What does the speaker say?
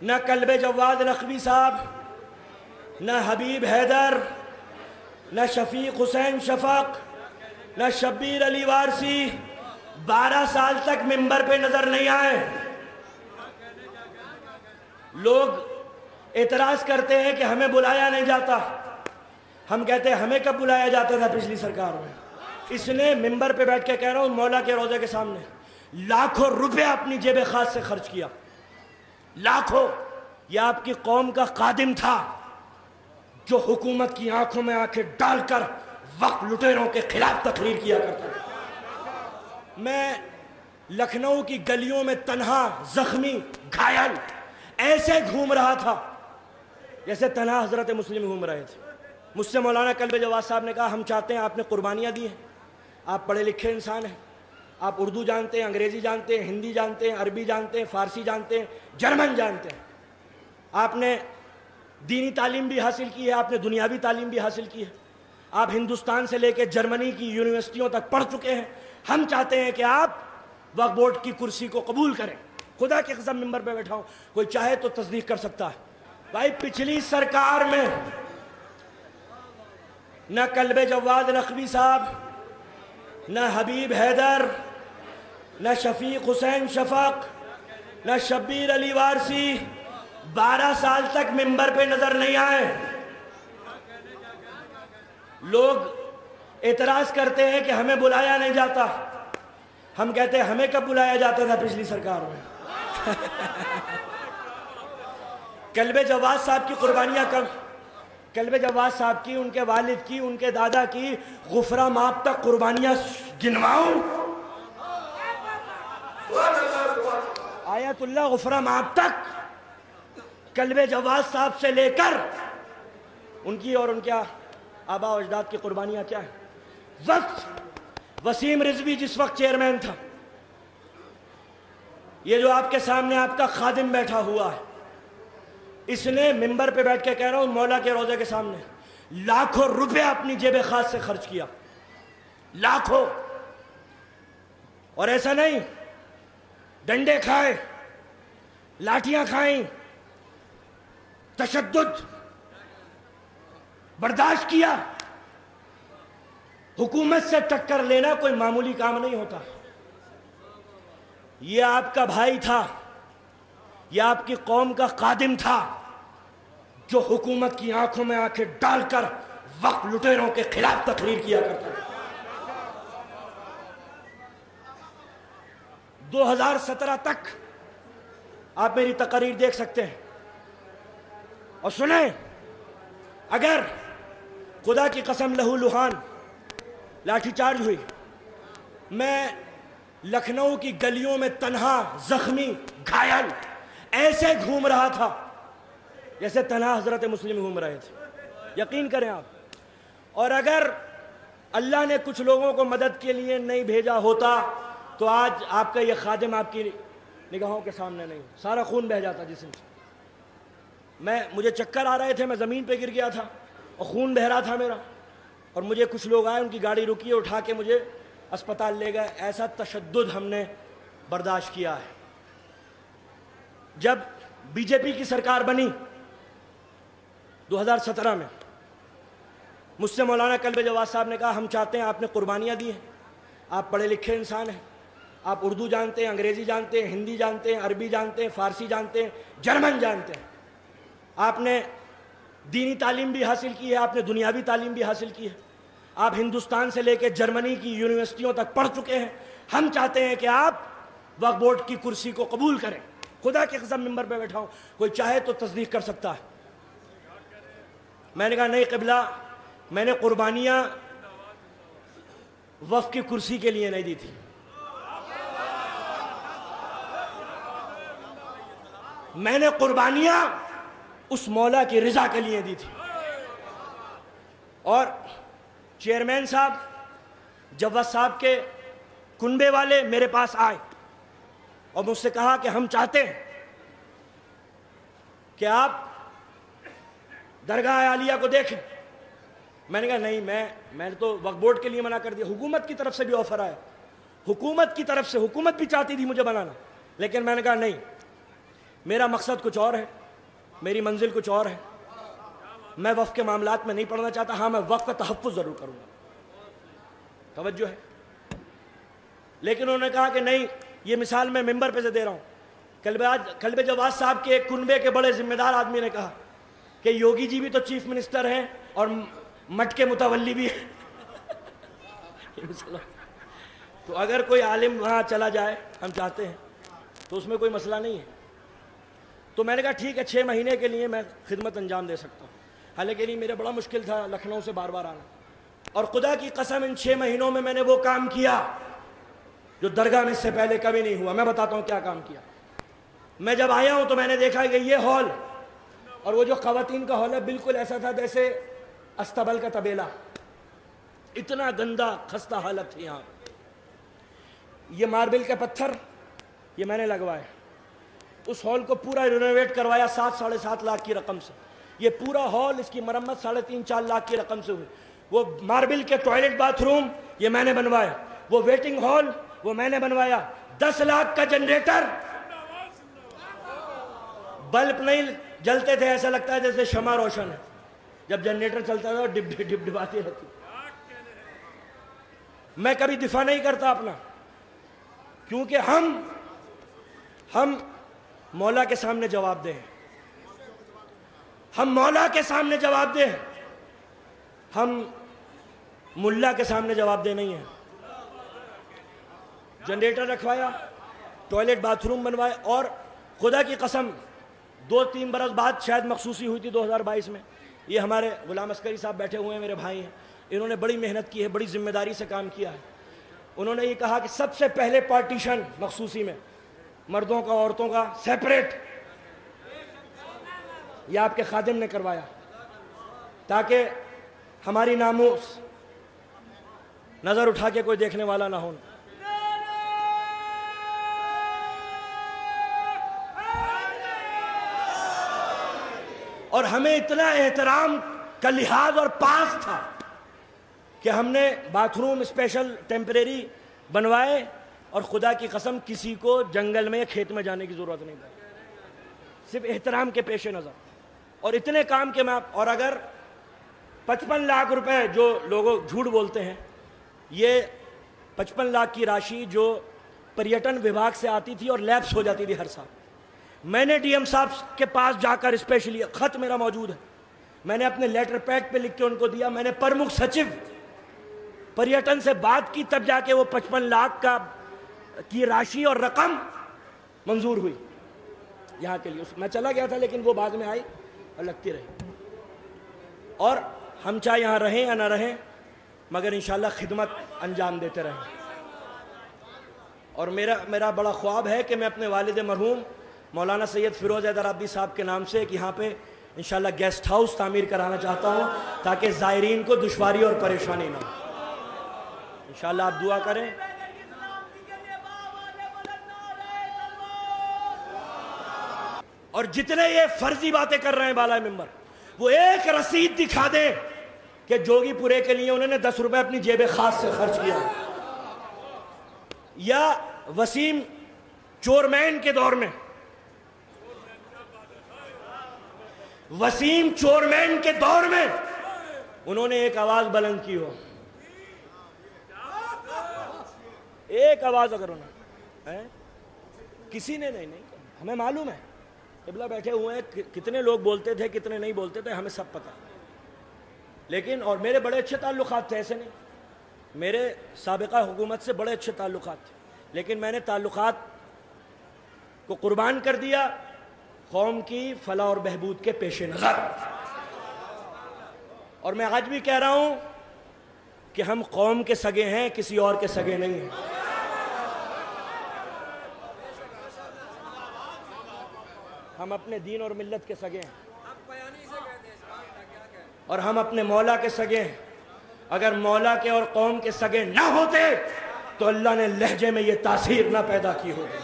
نہ کلب جواد نقوی صاحب، نہ حبیب حیدر، نہ شفیق حسین شفق، نہ شبیر علی وارسی 12 سال تک ممبر پہ نظر نہیں آئے۔ لوگ اعتراض کرتے ہیں کہ ہمیں بلایا نہیں جاتا، ہم کہتے ہیں ہمیں کب بلایا جاتا تھا پچھلی سرکار میں۔ اس نے ممبر پہ بیٹھ کے کہہ رہا ہوں مولا کے روضے کے سامنے لاکھوں روپے اپنی جیب خاص سے خرچ کیا، لاکھوں۔ یہ آپ کی قوم کا خادم تھا جو حکومت کی آنکھوں میں آنکھیں ڈال کر وقت لٹیروں کے خلاف تقریر کیا کرتا تھا۔ میں لکھنؤ کی گلیوں میں تنہا، زخمی، گھائل ایسے گھوم رہا تھا جیسے تنہا حضرت مسلم گھوم رہے تھے۔ مجھ سے مولانا کلب جواد صاحب نے کہا ہم چاہتے ہیں، آپ نے قربانیاں دی ہیں، آپ پڑھے لکھے انسان ہیں، آپ اردو جانتے ہیں، انگریزی جانتے ہیں، ہندی جانتے ہیں، عربی جانتے ہیں، فارسی جانتے ہیں، جرمن جانتے ہیں، آپ نے دینی تعلیم بھی حاصل کی ہے، آپ نے دنیاوی تعلیم بھی حاصل کی ہے، آپ ہندوستان سے لے کے جرمنی کی یونیورسٹیوں تک پڑھ چکے ہیں۔ ہم چاہتے ہیں کہ آپ وقف بورڈ کی کرسی کو قبول کریں۔ خدا کی قسم ممبر پہ بیٹھا ہوں، کوئی چاہے تو تصدیق کر سکتا ہے۔ بھائی پچھلی سرکار میں نہ کلب جواد نقوی صاحب، نہ حبیب حیدر، نہ شفیق حسین شفق، نہ شبیر علی وارسی 12 سال تک ممبر پہ نظر نہیں آئے۔ لوگ اعتراض کرتے ہیں کہ ہمیں بلایا نہیں جاتا، ہم کہتے ہیں ہمیں کب بلایا جاتا تھا پچھلی سرکار میں۔ کلب جواد صاحب کی قربانیاں کم، کلب جواد صاحب کی، ان کے والد کی، ان کے دادا کی غفرہ ماب تک قربانیاں گنواؤں؟ آیت اللہ غفرہ ماب تک کلب جواد صاحب سے لے کر ان کی اور ان کے آبا و اجداد کی قربانیاں کیا ہیں؟ وقت وسیم رضوی جس وقت چیئرمین تھا، یہ جو آپ کے سامنے آپ کا خادم بیٹھا ہوا ہے، اس نے ممبر پہ بیٹھ کے کہہ رہا ہوں مولا کے روضے کے سامنے لاکھوں روپے اپنی جیب خاص سے خرچ کیا، لاکھوں۔ اور ایسا نہیں ڈنڈے کھائے، لاٹھیاں کھائیں، تشدد برداشت کیا۔ حکومت سے ٹکر لینا کوئی معمولی کام نہیں ہوتا۔ یہ آپ کا بھائی تھا، یہ آپ کی قوم کا خادم تھا جو حکومت کی آنکھوں میں آنکھیں ڈال کر وقت لٹیروں کے خلاف تقریر کیا کرتا تھا۔ 2017 تک آپ میری تقریر دیکھ سکتے ہیں اور سنیں۔ اگر خدا کی قسم لہو لہان لاٹھی چارج ہوئی، میں لکھنؤ کی گلیوں میں تنہا، زخمی، گھائل ایسے گھوم رہا تھا جیسے تنہا حضرت مسلم گھوم رہے تھے، یقین کریں آپ۔ اور اگر اللہ نے کچھ لوگوں کو مدد کے لیے نہیں بھیجا ہوتا تو آج آپ کا یہ خادم آپ کی نگاہوں کے سامنے نہیں، سارا خون بہہ جاتا جسم سے۔ مجھے چکر آ رہے تھے، میں زمین پہ گر گیا تھا اور خون بہہ رہا تھا میرا، اور مجھے کچھ لوگ آئے، ان کی گاڑی رکی، اٹھا کے مجھے اسپتال لے گئے۔ ایسا تشدد ہم نے برداشت کیا ہے۔ جب بی جے پی کی سرکار بنی 2017 میں، مجھ سے مولانا کلب جواد صاحب نے کہا ہم چاہتے ہیں، آپ نے قربانیاں دی ہیں، آپ پڑھے لکھے انسان ہیں، آپ اردو جانتے ہیں، انگریزی جانتے ہیں، ہندی جانتے ہیں، عربی جانتے ہیں، فارسی جانتے ہیں، جرمن جانتے ہیں، آپ نے دینی تعلیم بھی حاصل کی ہے، آپ نے دنیاوی تعلیم بھی حاصل کی ہے، آپ ہندوستان سے لے کے جرمنی کی یونیورسٹیوں تک پڑھ چکے ہیں۔ ہم چاہتے ہیں کہ آپ وقف بورڈ کی کرسی کو قبول کریں۔ خدا کی قسم ممبر پہ بیٹھا ہوں، کوئی چاہے تو تصدیق کر سکتا ہے۔ میں نے کہا نہیں قبلہ، میں نے قربانیاں وقف کی کرسی کے لیے نہیں دی تھی، میں نے قربانیاں اس مولا کی رضا کے لیے دی تھی۔ اور چیئرمین صاحب، جواد صاحب کے کنبے والے میرے پاس آئے اور مجھ سے کہا کہ ہم چاہتے ہیں کہ آپ درگاہ عالیہ کو دیکھیں۔ میں نے کہا نہیں، میں نے تو وقف بورڈ کے لیے منع کر دیا۔ حکومت کی طرف سے بھی آفر آیا، حکومت کی طرف سے، حکومت بھی چاہتی تھی مجھے بنانا، لیکن میں نے کہا نہیں، میرا مقصد کچھ اور ہے، میری منزل کچھ اور ہے. میں وقف کے معاملات میں نہیں پڑھنا چاہتا. ہاں میں وقف کا تحفظ ضرور کروں گا، توجہ ہے. لیکن انہوں نے کہا کہ نہیں، یہ مثال میں ممبر پہ سے دے رہا ہوں. کلب جواز صاحب کے ایک کنبے کے بڑے ذمہ دار آدمی نے کہا کہ یوگی جی بھی تو چیف منسٹر ہیں اور مٹ کے متولی بھی ہیں. تو اگر کوئی عالم وہاں چلا جائے، ہم چاہتے ہیں، تو اس میں کوئی مسئلہ نہیں ہے. تو میں نے کہا ٹھیک ہے، 6 مہینے کے لیے میں خدمت انجام دے سکتا ہوں. حالانکہ نہیں، میرا بڑا مشکل تھا لکھنؤ سے بار بار آنا. اور خدا کی قسم ان 6 مہینوں میں نے وہ کام کیا جو درگاہ میں اس سے پہلے کبھی نہیں ہوا. میں بتاتا ہوں کیا کام کیا. میں جب آیا ہوں تو میں نے دیکھا کہ یہ ہال اور وہ جو خواتین کا ہال ہے بالکل ایسا تھا جیسے استبل کا طبیلہ. اتنا گندا خستہ حالت تھی یہاں. یہ ماربل کے پتھر یہ میں نے لگوائے. اس ہال کو پورا رینوویٹ کروایا 7-7.5 لاکھ کی رقم سے. یہ پورا ہال، اس کی مرمت 3.5-4 لاکھ کی رقم سے ہوئی. وہ ماربل کے ٹوائلٹ باتھ روم یہ میں نے بنوایا. وہ ویٹنگ ہال وہ میں نے بنوایا. 10 لاکھ کا جنریٹر. بلب نہیں جلتے تھے، ایسا لگتا ہے جیسے شمع روشن ہے. جب جنریٹر چلتا تھا ڈب ڈباتی رہتی. میں کبھی دفاع نہیں کرتا اپنا، کیونکہ ہم مولا کے سامنے جواب دیں. ہم مولا کے سامنے جواب دیں، ہم ملا کے سامنے جواب دے نہیں ہیں. Generator رکھوایا، toilet bath room بنوائے. اور خدا کی قسم 2-3 برس بعد شاید مخصوصی ہوئی تھی 2022 میں. یہ ہمارے غلام عسکری صاحب بیٹھے ہوئے ہیں، میرے بھائی ہیں. انہوں نے بڑی محنت کی ہے، بڑی ذمہ داری سے کام کیا ہے. انہوں نے یہ کہا کہ سب سے پہلے پارٹیشن مخصوصی میں مردوں کا عورتوں کا سیپریٹ یہ آپ کے خادم نے کروایا تاکہ ہماری ناموس نظر اٹھا کے کوئی دیکھنے والا نہ ہو. اور ہمیں اتنا احترام کا لحاظ اور پاس تھا کہ ہم نے باتھ روم اسپیشل ٹیمپریری بنوائے. اور خدا کی قسم کسی کو جنگل میں یا کھیت میں جانے کی ضرورت نہیں تھی، صرف احترام کے پیش نظر. اور اتنے کام کے اور اگر 55 لاکھ روپے جو لوگ جھوٹ بولتے ہیں، یہ 55 لاکھ کی راشی جو پریٹن وبھاگ سے آتی تھی اور لیپس ہو جاتی تھی ہر سال. میں نے ڈی ایم صاحب کے پاس جا کر اسپیشلی خط میرا موجود ہے، میں نے اپنے لیٹر پیڈ پہ لکھ کے ان کو دیا. میں نے پرمکھ سچو پریٹن سے بات کی، تب جا کے وہ 55 لاکھ کی راشی اور رقم منظور ہوئی یہاں کے لیے. میں چلا گیا تھا لیکن وہ بعد میں آئی اور لگتی رہی. اور ہم چاہے یہاں رہیں یا نہ رہیں مگر انشاءاللہ خدمت انجام دیتے رہیں. اور میرا بڑا خواب ہے کہ میں اپنے والد مرحوم مولانا سید فیروز حیدر آبادی صاحب کے نام سے ایک یہاں پہ انشاءاللہ گیسٹ ہاؤس تعمیر کرانا چاہتا ہوں تاکہ زائرین کو دشواری اور پریشانی نہ ہو. انشاءاللہ آپ دعا کریں. اور جتنے یہ فرضی باتیں کر رہے ہیں بالا ممبر، وہ ایک رسید دکھا دیں کہ جوگی پورے کے لیے انہوں نے 10 روپے اپنی جیب خاص سے خرچ کیا، یا وسیم چورمین کے دور میں انہوں نے ایک آواز بلند کی ہو. ایک آواز اگر انہوں نے کسی نے نہیں ہمیں معلوم ہے قبلہ بیٹھے ہوئے ہیں کتنے لوگ بولتے تھے کتنے نہیں بولتے تھے، ہمیں سب پتہ. لیکن اور میرے بڑے اچھے تعلقات تھے، ایسے نہیں، میرے سابقہ حکومت سے بڑے اچھے تعلقات تھے، لیکن میں نے تعلقات کو قربان کر دیا قوم کی فلاح اور بہبود کے پیش نظر. اور میں آج بھی کہہ رہا ہوں کہ ہم قوم کے سگے ہیں، کسی اور کے سگے نہیں ہیں. ہم اپنے دین اور ملت کے سگے ہیں اور ہم اپنے مولا کے سگے ہیں. اگر مولا کے اور قوم کے سگے نہ ہوتے تو اللہ نے لہجے میں یہ تاثیر نہ پیدا کی ہوتی.